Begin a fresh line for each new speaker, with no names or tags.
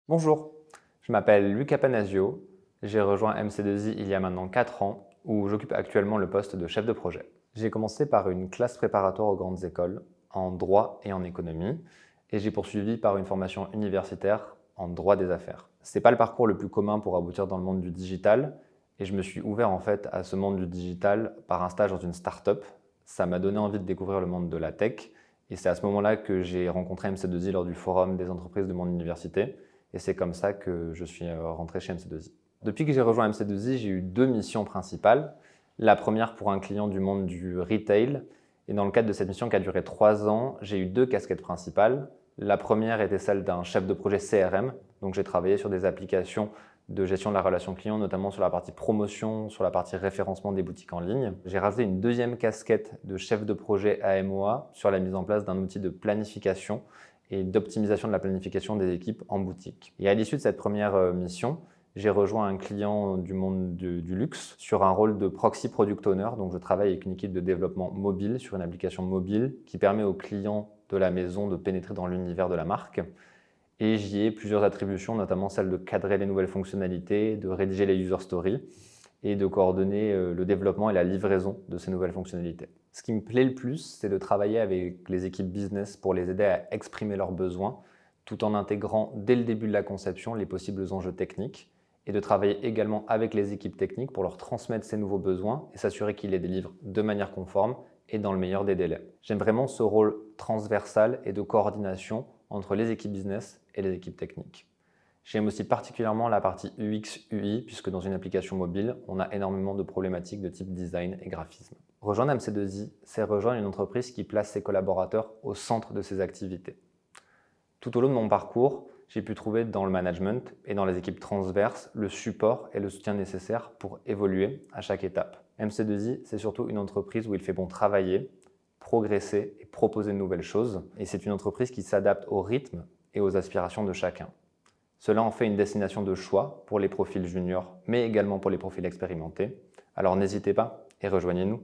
Bonjour, je m'appelle Luca Panasio, j'ai rejoint MC2I il y a maintenant 4 ans où j'occupe actuellement le poste de chef de projet. J'ai commencé par une classe préparatoire aux grandes écoles en droit et en économie et j'ai poursuivi par une formation universitaire en droit des affaires. Ce n'est pas le parcours le plus commun pour aboutir dans le monde du digital et je me suis ouvert en fait à ce monde du digital par un stage dans une start-up. Ça m'a donné envie de découvrir le monde de la tech et c'est à ce moment-là que j'ai rencontré MC2I lors du forum des entreprises de mon université. Et c'est comme ça que je suis rentré chez MC2I. Depuis que j'ai rejoint MC2I, j'ai eu 2 missions principales. La première pour un client du monde du retail. Et dans le cadre de cette mission qui a duré 3 ans, j'ai eu 2 casquettes principales. La première était celle d'un chef de projet CRM. Donc j'ai travaillé sur des applications de gestion de la relation client, notamment sur la partie promotion, sur la partie référencement des boutiques en ligne. J'ai rajouté une deuxième casquette de chef de projet AMOA sur la mise en place d'un outil de planification et d'optimisation de la planification des équipes en boutique. Et à l'issue de cette première mission, j'ai rejoint un client du monde du luxe sur un rôle de proxy product owner. Donc je travaille avec une équipe de développement mobile sur une application mobile qui permet aux clients de la maison de pénétrer dans l'univers de la marque. Et j'y ai plusieurs attributions, notamment celle de cadrer les nouvelles fonctionnalités, de rédiger les user stories et de coordonner le développement et la livraison de ces nouvelles fonctionnalités. Ce qui me plaît le plus, c'est de travailler avec les équipes business pour les aider à exprimer leurs besoins, tout en intégrant dès le début de la conception les possibles enjeux techniques, et de travailler également avec les équipes techniques pour leur transmettre ces nouveaux besoins et s'assurer qu'ils les délivrent de manière conforme et dans le meilleur des délais. J'aime vraiment ce rôle transversal et de coordination entre les équipes business et les équipes techniques. J'aime aussi particulièrement la partie UX/UI, puisque dans une application mobile, on a énormément de problématiques de type design et graphisme. Rejoindre MC2I, c'est rejoindre une entreprise qui place ses collaborateurs au centre de ses activités. Tout au long de mon parcours, j'ai pu trouver dans le management et dans les équipes transverses le support et le soutien nécessaires pour évoluer à chaque étape. MC2I, c'est surtout une entreprise où il fait bon travailler, progresser et proposer de nouvelles choses. Et c'est une entreprise qui s'adapte au rythme et aux aspirations de chacun. Cela en fait une destination de choix pour les profils juniors, mais également pour les profils expérimentés. Alors n'hésitez pas et rejoignez-nous.